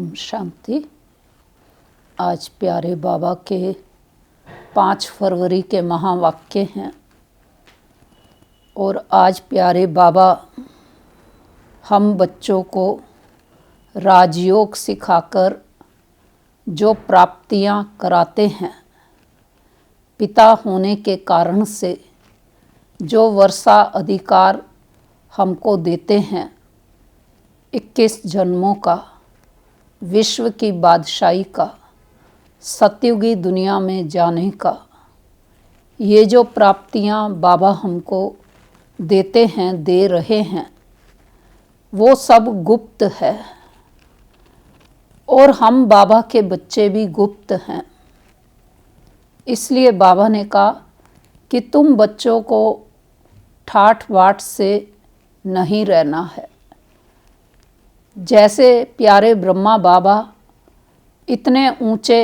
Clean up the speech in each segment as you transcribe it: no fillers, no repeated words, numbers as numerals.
ओम शांति। आज प्यारे बाबा के 5 फरवरी के महावाक्य हैं और आज प्यारे बाबा हम बच्चों को राजयोग सिखाकर जो प्राप्तियां कराते हैं, पिता होने के कारण से जो वर्षा अधिकार हमको देते हैं, 21 जन्मों का, विश्व की बादशाही का, सतयुगी दुनिया में जाने का, ये जो प्राप्तियां बाबा हमको देते हैं, दे रहे हैं, वो सब गुप्त है और हम बाबा के बच्चे भी गुप्त हैं। इसलिए बाबा ने कहा कि तुम बच्चों को ठाठ बाट से नहीं रहना है। जैसे प्यारे ब्रह्मा बाबा इतने ऊंचे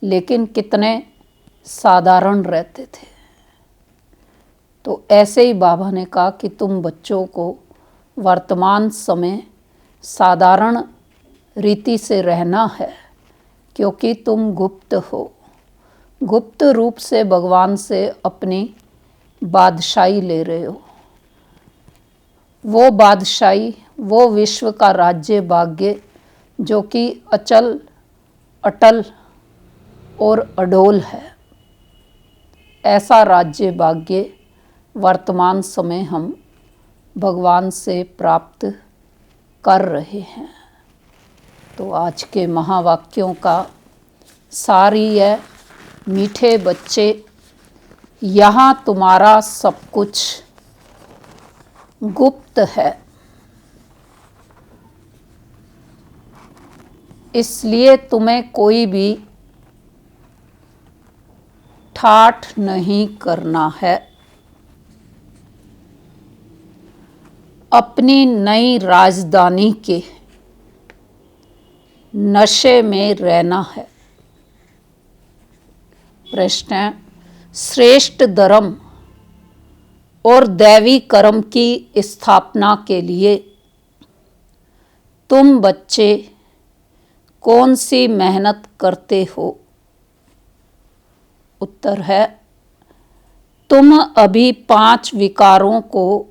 लेकिन कितने साधारण रहते थे, तो ऐसे ही बाबा ने कहा कि तुम बच्चों को वर्तमान समय साधारण रीति से रहना है, क्योंकि तुम गुप्त हो। गुप्त रूप से भगवान से अपनी बादशाही ले रहे हो। वो बादशाही, वो विश्व का राज्य भाग्य जो कि अचल, अटल और अडोल है, ऐसा राज्य भाग्य वर्तमान समय हम भगवान से प्राप्त कर रहे हैं। तो आज के महावाक्यों का सार ही है, मीठे बच्चे, यहाँ तुम्हारा सब कुछ गुप्त है, इसलिए तुम्हें कोई भी ठाठ नहीं करना है। अपनी नई राजधानी के नशे में रहना है। प्रश्न है, श्रेष्ठ धर्म और दैवी कर्म की स्थापना के लिए तुम बच्चे कौन सी मेहनत करते हो? उत्तर है, तुम अभी 5 विकारों को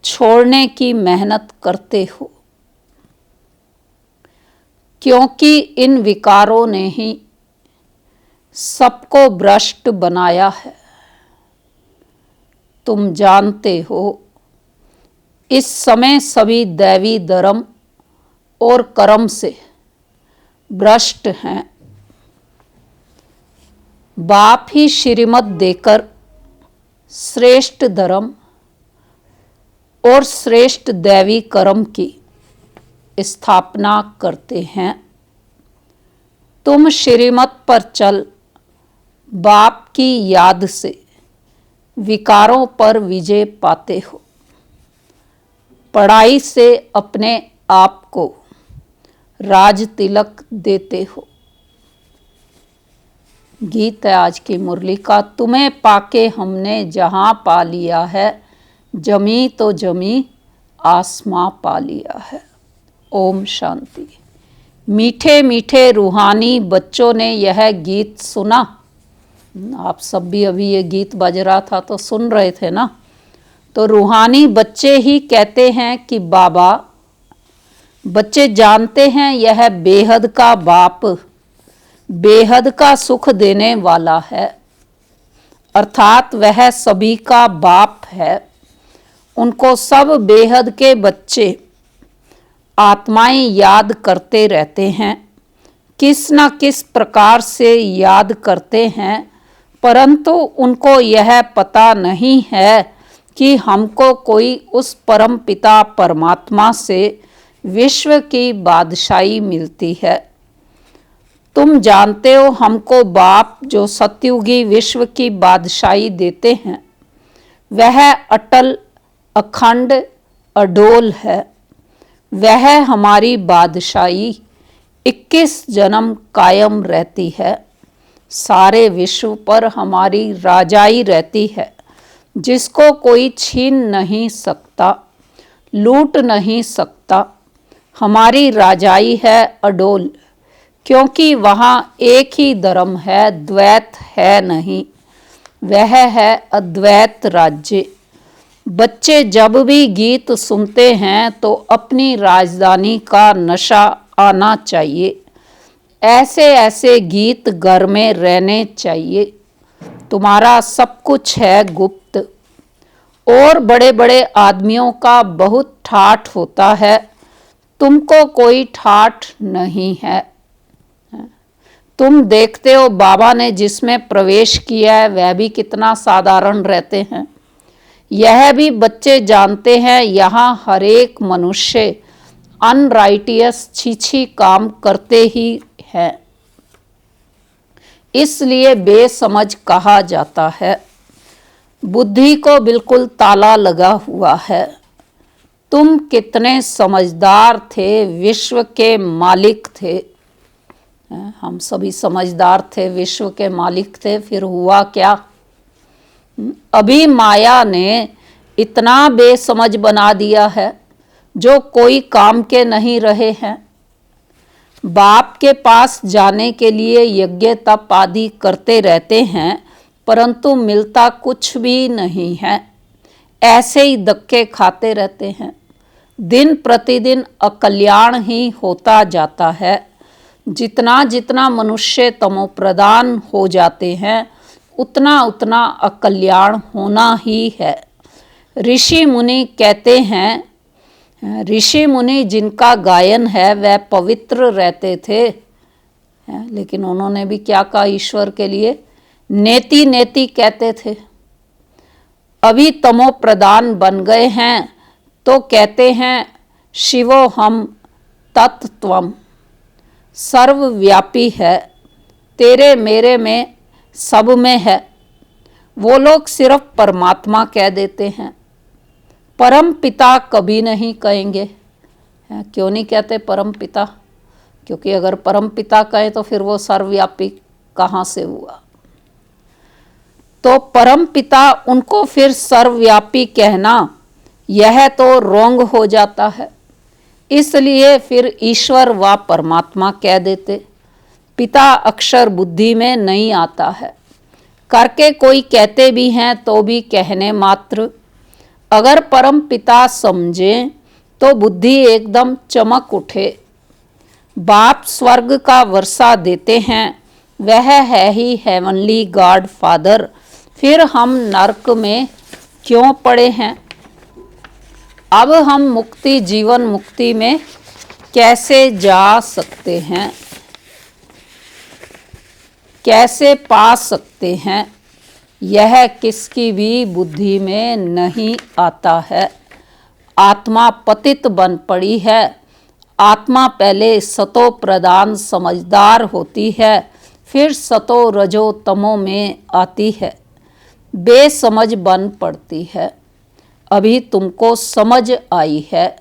छोड़ने की मेहनत करते हो, क्योंकि इन विकारों ने ही सबको भ्रष्ट बनाया है। तुम जानते हो, इस समय सभी दैवी धर्म और कर्म से भ्रष्ट हैं। बाप ही श्रीमत देकर श्रेष्ठ धर्म और श्रेष्ठ दैवी कर्म की स्थापना करते हैं। तुम श्रीमत पर चल बाप की याद से विकारों पर विजय पाते हो। पढ़ाई से अपने आप को राज तिलक देते हो। गीत है आज की मुरली का, तुम्हें पाके हमने जहां पा लिया है, जमी तो जमी आसमां पा लिया है। ओम शांति। मीठे मीठे रूहानी बच्चों ने यह गीत सुना। आप सब भी अभी ये गीत बज रहा था तो सुन रहे थे ना। तो रूहानी बच्चे ही कहते हैं कि बाबा, बच्चे जानते हैं यह बेहद का बाप बेहद का सुख देने वाला है, अर्थात वह सभी का बाप है। उनको सब बेहद के बच्चे आत्माएं याद करते रहते हैं, किस न किस प्रकार से याद करते हैं, परंतु उनको यह पता नहीं है कि हमको कोई उस परम पिता परमात्मा से विश्व की बादशाही मिलती है। तुम जानते हो, हमको बाप जो सतयुगी विश्व की बादशाही देते हैं, वह अटल, अखंड, अडोल है। वह हमारी बादशाही 21 जन्म कायम रहती है। सारे विश्व पर हमारी राजाई रहती है, जिसको कोई छीन नहीं सकता, लूट नहीं सकता। हमारी राजाई है अडोल, क्योंकि वहाँ एक ही धर्म है, द्वैत है नहीं, वह है अद्वैत राज्य। बच्चे जब भी गीत सुनते हैं तो अपनी राजधानी का नशा आना चाहिए। ऐसे ऐसे गीत घर में रहने चाहिए। तुम्हारा सब कुछ है गुप्त, और बड़े बड़े आदमियों का बहुत ठाठ होता है, तुमको कोई ठाठ नहीं है। तुम देखते हो बाबा ने जिसमें प्रवेश किया है वह भी कितना साधारण रहते हैं। यह भी बच्चे जानते हैं यहाँ हर एक मनुष्य अनराइटियस छीछी काम करते ही है, इसलिए बेसमझ कहा जाता है। बुद्धि को बिल्कुल ताला लगा हुआ है। तुम कितने समझदार थे, विश्व के मालिक थे। हम सभी समझदार थे, विश्व के मालिक थे, फिर हुआ क्या? अभी माया ने इतना बेसमझ बना दिया है जो कोई काम के नहीं रहे हैं। बाप के पास जाने के लिए यज्ञ तप आदि करते रहते हैं, परंतु मिलता कुछ भी नहीं है। ऐसे ही धक्के खाते रहते हैं। दिन प्रतिदिन अकल्याण ही होता जाता है। जितना जितना मनुष्य तमोप्रधान हो जाते हैं उतना उतना अकल्याण होना ही है। ऋषि मुनि कहते हैं, ऋषि मुनि जिनका गायन है वह पवित्र रहते थे, लेकिन उन्होंने भी क्या कहा ईश्वर के लिए? नेति नेति कहते थे। अभी तमो प्रधान बन गए हैं तो कहते हैं शिवो हम तत्त्वम, सर्वव्यापी है, तेरे मेरे में सब में है। वो लोग सिर्फ परमात्मा कह देते हैं, परम पिता कभी नहीं कहेंगे। क्यों नहीं कहते परम पिता? क्योंकि अगर परम पिता कहे तो फिर वो सर्वव्यापी कहाँ से हुआ? तो परम पिता उनको फिर सर्वव्यापी कहना यह तो रोंग हो जाता है, इसलिए फिर ईश्वर व परमात्मा कह देते। पिता अक्षर बुद्धि में नहीं आता है, करके कोई कहते भी हैं तो भी कहने मात्र। अगर परम पिता समझें तो बुद्धि एकदम चमक उठे। बाप स्वर्ग का वर्षा देते हैं, वह है ही हेवनली गॉड फादर। फिर हम नरक में क्यों पड़े हैं? अब हम मुक्ति, जीवन मुक्ति में कैसे जा सकते हैं, कैसे पा सकते हैं, यह किसकी भी बुद्धि में नहीं आता है। आत्मा पतित बन पड़ी है। आत्मा पहले सतो प्रधान समझदार होती है, फिर सतो रजो तमो में आती है, बेसमझ बन पड़ती है। अभी तुमको समझ आई है।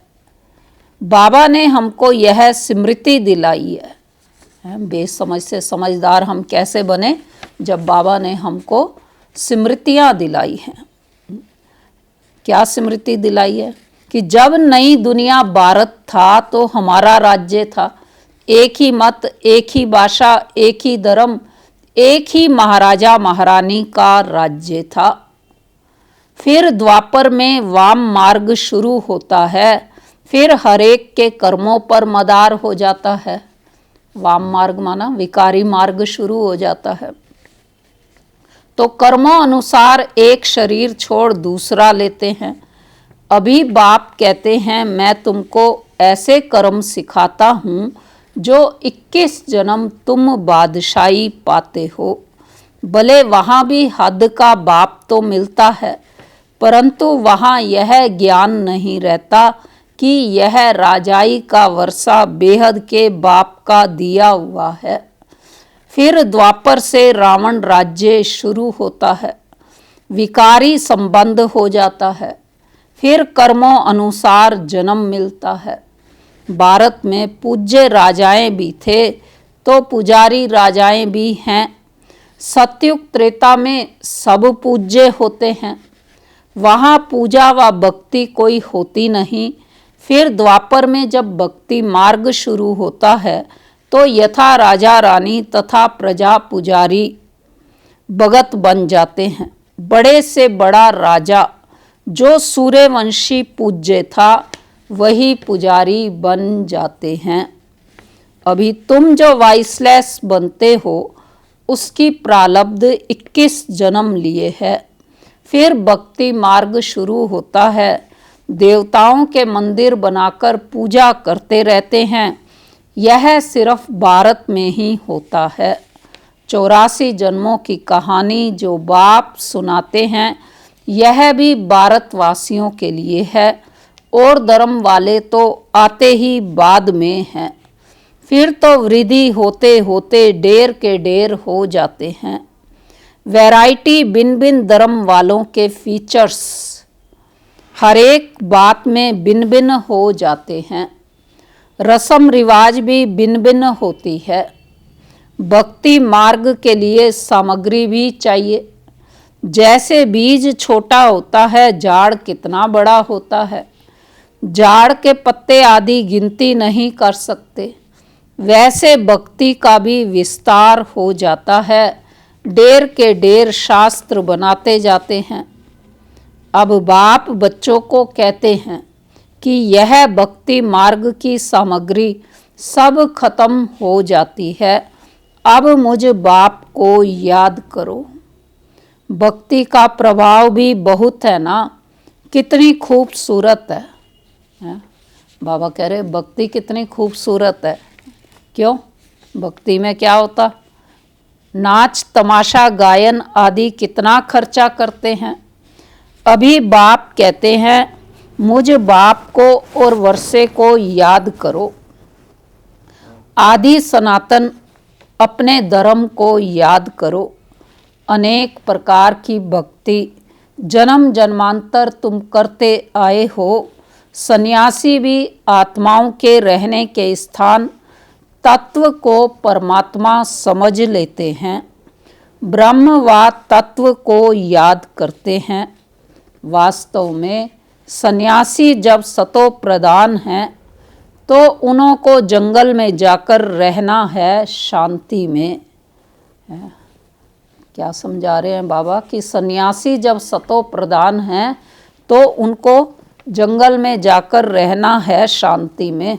बाबा ने हमको यह स्मृति दिलाई है। बेसमझ से समझदार हम कैसे बने? जब बाबा ने हमको स्मृतियाँ दिलाई हैं। क्या स्मृति दिलाई है? कि जब नई दुनिया भारत था तो हमारा राज्य था। एक ही मत, एक ही भाषा, एक ही धर्म, एक ही महाराजा महारानी का राज्य था। फिर द्वापर में वाम मार्ग शुरू होता है, फिर हरेक के कर्मों पर मदार हो जाता है। वाम मार्ग माना विकारी मार्ग शुरू हो जाता है। तो कर्मों अनुसार एक शरीर छोड़ दूसरा लेते हैं। अभी बाप कहते हैं मैं तुमको ऐसे कर्म सिखाता हूँ जो 21 जन्म तुम बादशाही पाते हो। भले वहाँ भी हद का बाप तो मिलता है, परंतु वहाँ यह ज्ञान नहीं रहता कि यह राजाई का वर्षा बेहद के बाप का दिया हुआ है। फिर द्वापर से रावण राज्य शुरू होता है, विकारी संबंध हो जाता है। फिर कर्मों अनुसार जन्म मिलता है। भारत में पूज्य राजाएं भी थे तो पुजारी राजाएं भी हैं। सतयुग त्रेता में सब पूज्य होते हैं। वहाँ पूजा व भक्ति कोई होती नहीं। फिर द्वापर में जब भक्ति मार्ग शुरू होता है तो यथा राजा रानी तथा प्रजा पुजारी भगत बन जाते हैं। बड़े से बड़ा राजा जो सूर्यवंशी पूज्य था वही पुजारी बन जाते हैं। अभी तुम जो वाइसलेस बनते हो उसकी प्रारब्ध 21 जन्म लिए है। फिर भक्ति मार्ग शुरू होता है। देवताओं के मंदिर बनाकर पूजा करते रहते हैं। यह सिर्फ भारत में ही होता है। 84 जन्मों की कहानी जो बाप सुनाते हैं यह भी भारतवासियों के लिए है और धर्म वाले तो आते ही बाद में हैं। फिर तो वृद्धि होते होते ढेर के ढेर हो जाते हैं। वैरायटी भिन्न भिन्न धर्म वालों के फीचर्स हर एक बात में भिन्न भिन्न हो जाते हैं। रस्म रिवाज भी भिन्न भिन्न होती है। भक्ति मार्ग के लिए सामग्री भी चाहिए। जैसे बीज छोटा होता है, झाड़ कितना बड़ा होता है। झाड़ के पत्ते आदि गिनती नहीं कर सकते। वैसे भक्ति का भी विस्तार हो जाता है। ढेर के ढेर शास्त्र बनाते जाते हैं। अब बाप बच्चों को कहते हैं कि यह भक्ति मार्ग की सामग्री सब खत्म हो जाती है। अब मुझ बाप को याद करो। भक्ति का प्रभाव भी बहुत है ना, कितनी खूबसूरत है। बाबा कह रहे भक्ति कितनी खूबसूरत है। क्यों? भक्ति में क्या होता? नाच तमाशा गायन आदि कितना खर्चा करते हैं। अभी बाप कहते हैं मुझ बाप को और वर्षे को याद करो। आदि सनातन अपने धर्म को याद करो। अनेक प्रकार की भक्ति जन्म जन्मांतर तुम करते आए हो। सन्यासी भी आत्माओं के रहने के स्थान तत्व को परमात्मा समझ लेते हैं। ब्रह्म व तत्व को याद करते हैं। वास्तव में सन्यासी जब सतो प्रधान हैं तो उन्हों को जंगल में जाकर रहना है शांति में। क्या समझा रहे हैं बाबा कि सन्यासी जब सतो प्रधान हैं तो उनको जंगल में जाकर रहना है शांति में।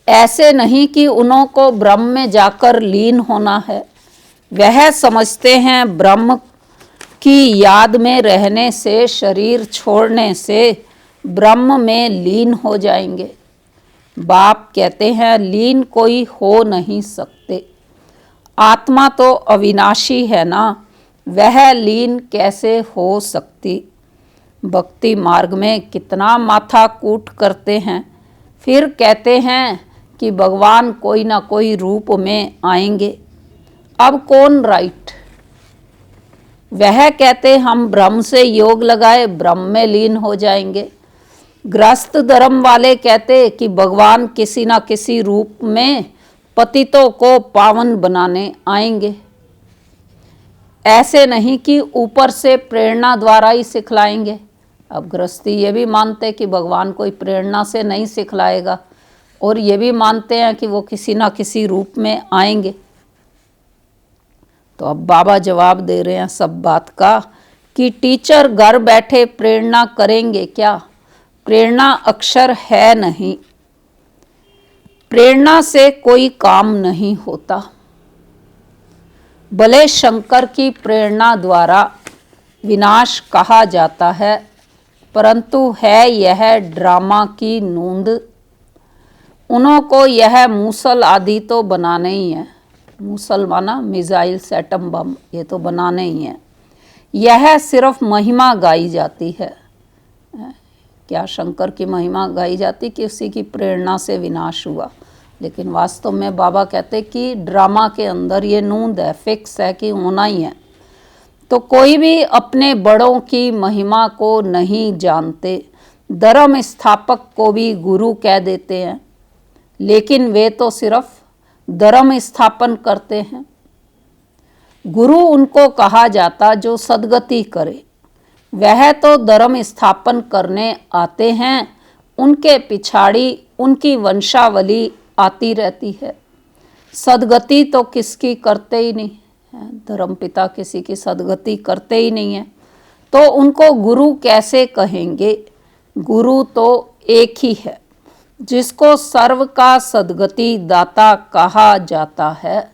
ऐसे नहीं कि उन्हों को ब्रह्म में जाकर लीन होना है। वह समझते हैं ब्रह्म की याद में रहने से, शरीर छोड़ने से ब्रह्म में लीन हो जाएंगे। बाप कहते हैं लीन कोई हो नहीं सकते। आत्मा तो अविनाशी है ना, वह लीन कैसे हो सकती। भक्ति मार्ग में कितना माथा कूट करते हैं। फिर कहते हैं कि भगवान कोई ना कोई रूप में आएंगे। अब कौन राइट? वह कहते हम ब्रह्म से योग लगाए ब्रह्म में लीन हो जाएंगे। गृहस्थ धर्म वाले कहते कि भगवान किसी ना किसी रूप में पतितों को पावन बनाने आएंगे। ऐसे नहीं कि ऊपर से प्रेरणा द्वारा ही सिखलाएंगे। अब गृहस्थी ये भी मानते कि भगवान कोई प्रेरणा से नहीं सिखलाएगा और ये भी मानते हैं कि वो किसी ना किसी रूप में आएंगे। तो अब बाबा जवाब दे रहे हैं सब बात का कि टीचर घर बैठे प्रेरणा करेंगे क्या? प्रेरणा अक्षर है नहीं। प्रेरणा से कोई काम नहीं होता। भले शंकर की प्रेरणा द्वारा विनाश कहा जाता है, परंतु है यह ड्रामा की नूंद। उन्हों को यह मूसल आदि तो बनाने ही है। मूसल माना मिसाइल, एटम बम, ये तो बनाने ही है। यह सिर्फ महिमा गाई जाती है। क्या शंकर की महिमा गाई जाती कि उसी की प्रेरणा से विनाश हुआ? लेकिन वास्तव में बाबा कहते कि ड्रामा के अंदर ये नूंद है, फिक्स है कि होना ही है। तो कोई भी अपने बड़ों की महिमा को नहीं जानते। धर्म स्थापक को भी गुरु कह देते हैं, लेकिन वे तो सिर्फ धर्म स्थापन करते हैं। गुरु उनको कहा जाता जो सद्गति करे। वह तो धर्म स्थापन करने आते हैं, उनके पिछाड़ी उनकी वंशावली आती रहती है। सदगति तो किसकी करते ही नहीं है, धर्म पिता किसी की सदगति करते ही नहीं है, तो उनको गुरु कैसे कहेंगे। गुरु तो एक ही है जिसको सर्व का सदगति दाता कहा जाता है।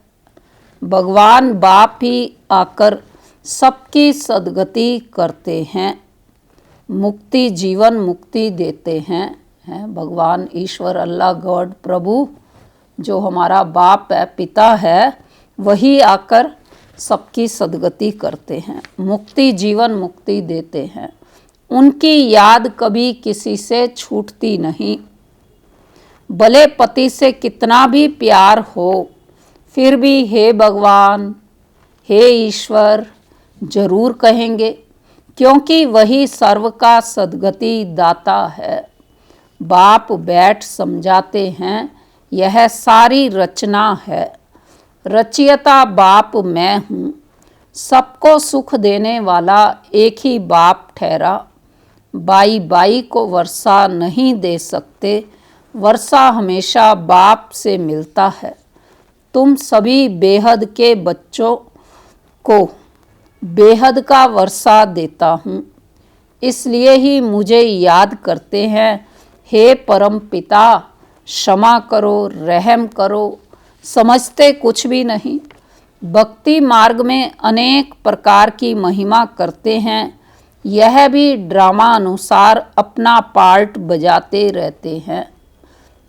भगवान बाप ही आकर सबकी सदगति करते हैं, मुक्ति जीवन मुक्ति देते हैं। भगवान ईश्वर अल्लाह गॉड प्रभु जो हमारा बाप है, पिता है, वही आकर सबकी सदगति करते हैं, मुक्ति जीवन मुक्ति देते हैं। उनकी याद कभी किसी से छूटती नहीं। भले पति से कितना भी प्यार हो, फिर भी हे भगवान, हे ईश्वर जरूर कहेंगे, क्योंकि वही सर्व का सदगति दाता है। बाप बैठ समझाते हैं, यह सारी रचना है। रचयिता बाप मैं हूँ, सबको सुख देने वाला एक ही बाप ठहरा। बाई बाई को वर्षा नहीं दे सकते, वर्षा हमेशा बाप से मिलता है। तुम सभी बेहद के बच्चों को बेहद का वर्षा देता हूँ, इसलिए ही मुझे याद करते हैं। हे परम पिता, क्षमा करो, रहम करो, समझते कुछ भी नहीं। भक्ति मार्ग में अनेक प्रकार की महिमा करते हैं, यह भी ड्रामा अनुसार अपना पार्ट बजाते रहते हैं।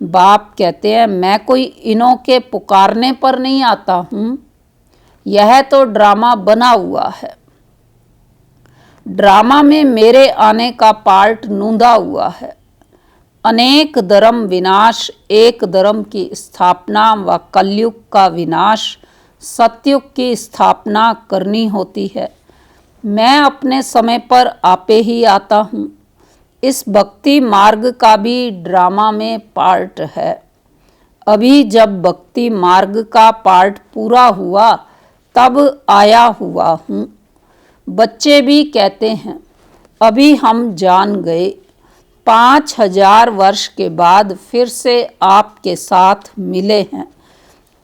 बाप कहते हैं, मैं कोई इन्हों के पुकारने पर नहीं आता हूँ, यह तो ड्रामा बना हुआ है। ड्रामा में मेरे आने का पार्ट नूंदा हुआ है। अनेक धर्म विनाश, एक धर्म की स्थापना व कलयुग का विनाश, सतयुग की स्थापना करनी होती है। मैं अपने समय पर आपे ही आता हूँ। इस भक्ति मार्ग का भी ड्रामा में पार्ट है। अभी जब भक्ति मार्ग का पार्ट पूरा हुआ तब आया हुआ हूँ। बच्चे भी कहते हैं, अभी हम जान गए, 5000 वर्ष के बाद फिर से आपके साथ मिले हैं।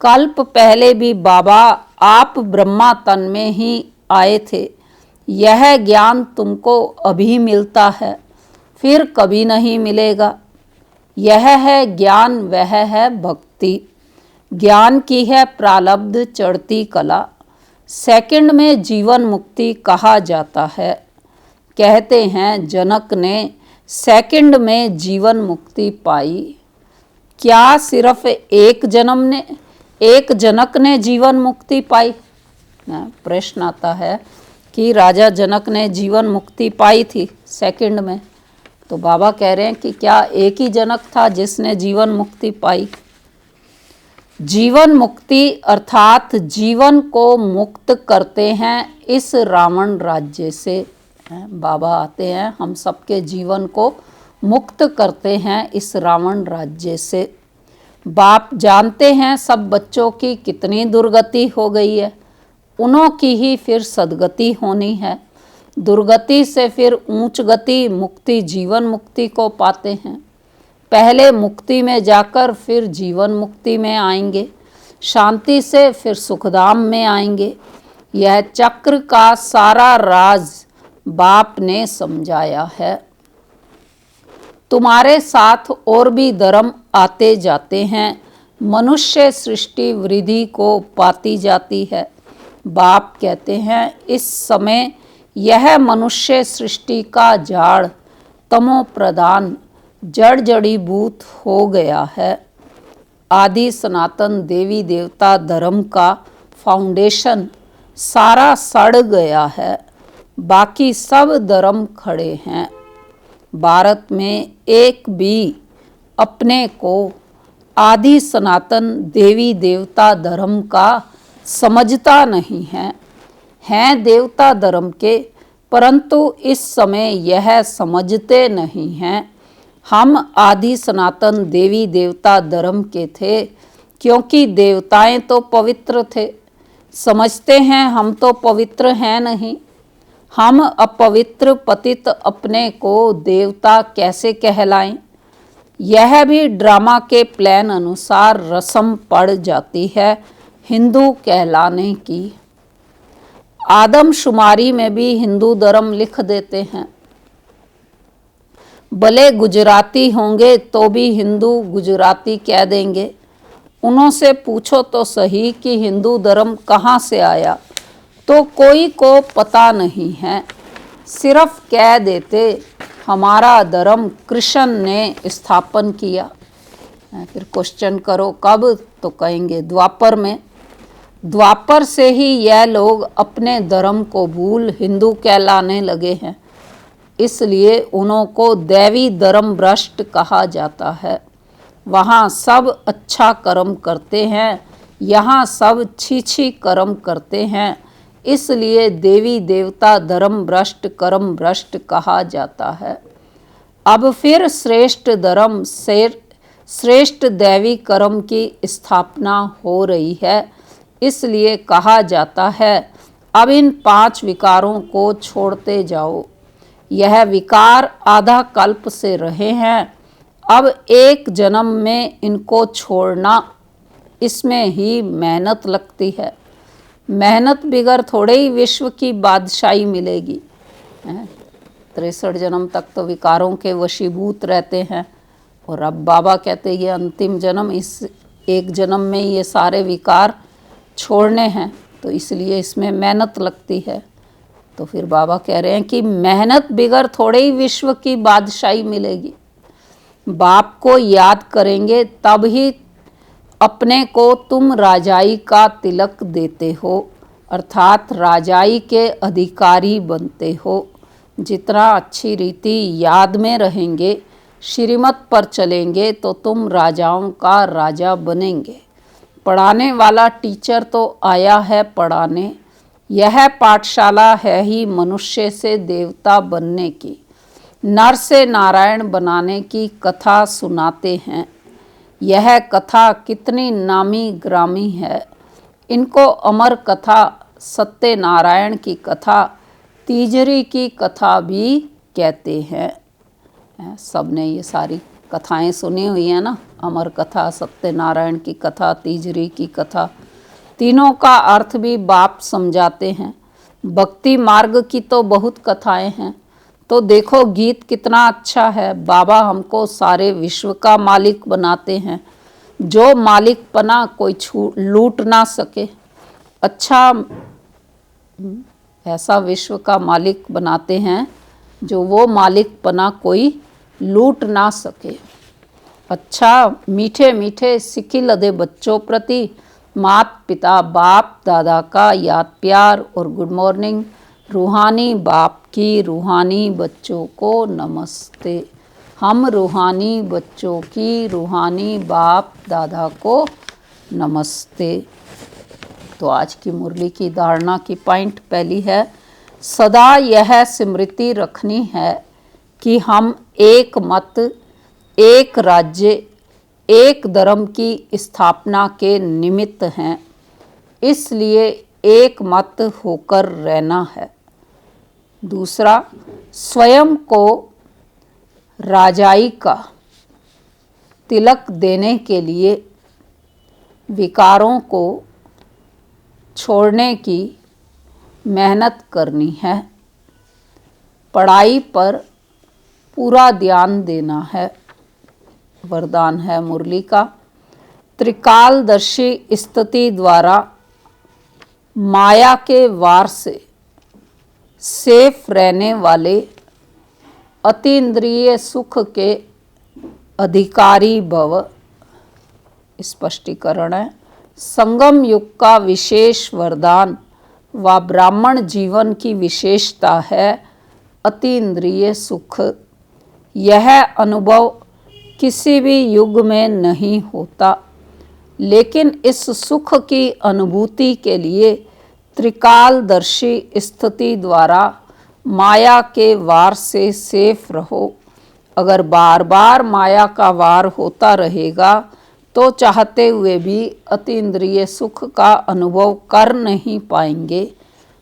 कल्प पहले भी बाबा आप ब्रह्मा तन में ही आए थे। यह ज्ञान तुमको अभी मिलता है, फिर कभी नहीं मिलेगा। यह है ज्ञान, वह है भक्ति। ज्ञान की है प्रारब्ध चढ़ती कला, सेकंड में जीवन मुक्ति कहा जाता है। कहते हैं जनक ने सेकंड में जीवन मुक्ति पाई। क्या सिर्फ एक जनक ने जीवन मुक्ति पाई? प्रश्न आता है कि राजा जनक ने जीवन मुक्ति पाई थी सेकंड में, तो बाबा कह रहे हैं कि क्या एक ही जनक था जिसने जीवन मुक्ति पाई? जीवन मुक्ति अर्थात जीवन को मुक्त करते हैं इस रावण राज्य से। बाबा आते हैं, हम सबके जीवन को मुक्त करते हैं इस रावण राज्य से। बाप जानते हैं सब बच्चों की कितनी दुर्गति हो गई है, उन्हों की ही फिर सदगति होनी है। दुर्गति से फिर ऊंच गति मुक्ति जीवन मुक्ति को पाते हैं। पहले मुक्ति में जाकर फिर जीवन मुक्ति में आएंगे, शांति से फिर सुखधाम में आएंगे। यह चक्र का सारा राज बाप ने समझाया है। तुम्हारे साथ और भी धर्म आते जाते हैं, मनुष्य सृष्टि वृद्धि को पाती जाती है। बाप कहते हैं इस समय यह मनुष्य सृष्टि का झाड़ तमो प्रधान जड़ जड़ीभूत हो गया है। आदि सनातन देवी देवता धर्म का फाउंडेशन सारा सड़ गया है, बाकी सब धर्म खड़े हैं। भारत में एक भी अपने को आदि सनातन देवी देवता धर्म का समझता नहीं है। हैं देवता धर्म के, परंतु इस समय यह समझते नहीं हैं। हम आदि सनातन देवी देवता धर्म के थे, क्योंकि देवताएं तो पवित्र थे। समझते हैं हम तो पवित्र हैं नहीं, हम अपवित्र पतित अपने को देवता कैसे कहलाएं। यह भी ड्रामा के प्लान अनुसार रस्म पड़ जाती है हिंदू कहलाने की। आदमशुमारी में भी हिंदू धर्म लिख देते हैं। भले गुजराती होंगे तो भी हिंदू गुजराती कह देंगे। उनसे पूछो तो सही कि हिंदू धर्म कहाँ से आया, तो कोई को पता नहीं है। सिर्फ कह देते हमारा धर्म कृष्ण ने स्थापन किया। फिर क्वेश्चन करो कब, तो कहेंगे द्वापर में। द्वापर से ही यह लोग अपने धर्म को भूल हिंदू कहलाने लगे हैं। इसलिए उन्हों को दैवी धर्म भ्रष्ट कहा जाता है। वहाँ सब अच्छा कर्म करते हैं, यहाँ सब छी कर्म करते हैं। इसलिए देवी देवता धर्म भ्रष्ट कर्म भ्रष्ट कहा जाता है। अब फिर श्रेष्ठ धर्म से श्रेष्ठ दैवी कर्म की स्थापना हो रही है। इसलिए कहा जाता है अब इन 5 विकारों को छोड़ते जाओ। यह विकार आधा कल्प से रहे हैं, अब एक जन्म में इनको छोड़ना, इसमें ही मेहनत लगती है। मेहनत बिगर थोड़े ही विश्व की बादशाही मिलेगी। 63 जन्म तक तो विकारों के वशीभूत रहते हैं, और अब बाबा कहते ये अंतिम जन्म, इस एक जन्म में ये सारे विकार छोड़ने हैं, तो इसलिए इसमें मेहनत लगती है। तो फिर बाबा कह रहे हैं कि मेहनत बिगर थोड़े ही विश्व की बादशाही मिलेगी। बाप को याद करेंगे तब ही अपने को तुम राजाई का तिलक देते हो, अर्थात राजाई के अधिकारी बनते हो। जितना अच्छी रीति याद में रहेंगे, श्रीमत पर चलेंगे, तो तुम राजाओं का राजा बनेंगे। पढ़ाने वाला टीचर तो आया है पढ़ाने। यह पाठशाला है ही मनुष्य से देवता बनने की, नर से नारायण बनाने की कथा सुनाते हैं। यह कथा कितनी नामी ग्रामी है। इनको अमर कथा, सत्यनारायण की कथा, तीजरी की कथा भी कहते हैं। सबने ये सारी कथाएं सुनी हुई हैं ना, अमर कथा, सत्यनारायण की कथा, तीजरी की कथा। तीनों का अर्थ भी बाप समझाते हैं। भक्ति मार्ग की तो बहुत कथाएं हैं। तो देखो गीत कितना अच्छा है। बाबा हमको सारे विश्व का मालिक बनाते हैं, जो मालिकपना कोई लूट ना सके। अच्छा ऐसा विश्व का मालिक बनाते हैं जो वो मालिकपना कोई लूट ना सके। अच्छा मीठे मीठे सिक्की लदे बच्चों प्रति माता पिता बाप दादा का याद प्यार और गुड मॉर्निंग। रूहानी बाप की रूहानी बच्चों को नमस्ते। हम रूहानी बच्चों की रूहानी बाप दादा को नमस्ते। तो आज की मुरली की धारणा की पॉइंट पहली है, सदा यह स्मृति रखनी है कि हम एक मत, एक राज्य, एक धर्म की स्थापना के निमित्त हैं। इसलिए एक मत होकर रहना है। दूसरा, स्वयं को राजाई का तिलक देने के लिए विकारों को छोड़ने की मेहनत करनी है। पढ़ाई पर पूरा ध्यान देना है। वरदान है मुरली का, त्रिकालदर्शी स्थिति द्वारा माया के वार से सेफ रहने वाले अतीन्द्रिय सुख के अधिकारी भव। स्पष्टीकरण है, संगम युग का विशेष वरदान व ब्राह्मण जीवन की विशेषता है अतीन्द्रिय सुख। यह अनुभव किसी भी युग में नहीं होता, लेकिन इस सुख की अनुभूति के लिए त्रिकालदर्शी स्थिति द्वारा माया के वार से सेफ रहो। अगर बार बार माया का वार होता रहेगा तो चाहते हुए भी अतीन्द्रिय सुख का अनुभव कर नहीं पाएंगे।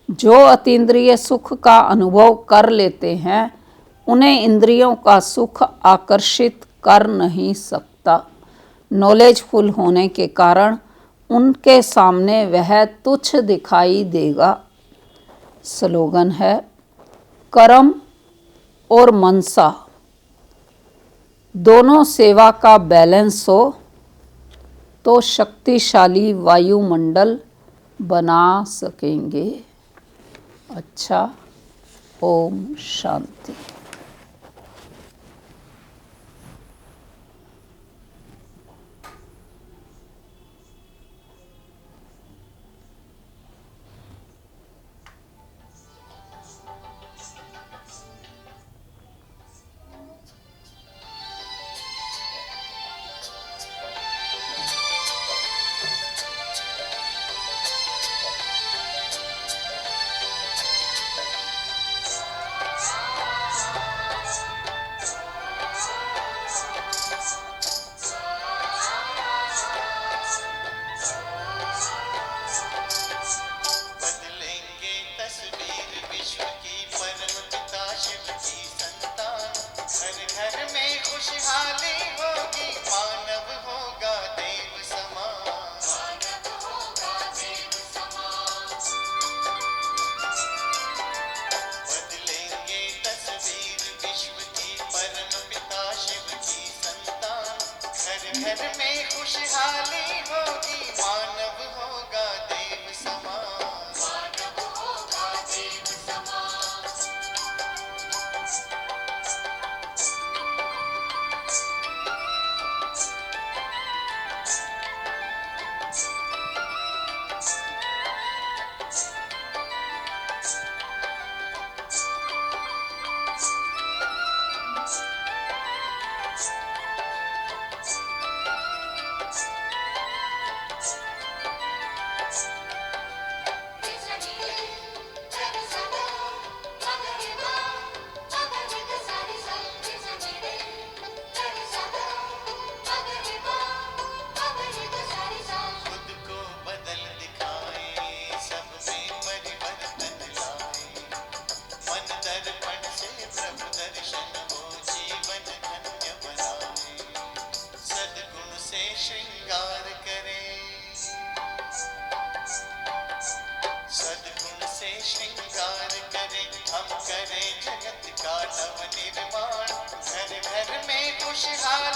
जो अतीन्द्रिय सुख का अनुभव कर लेते हैं उन्हें इंद्रियों का सुख आकर्षित कर नहीं सकता। नॉलेजफुल होने के कारण उनके सामने वह तुच्छ दिखाई देगा। स्लोगन है, कर्म और मनसा दोनों सेवा का बैलेंस हो तो शक्तिशाली वायुमंडल बना सकेंगे। अच्छा, ओम शांति। करें जगत का नव निर्माण, घर घर में खुशहाली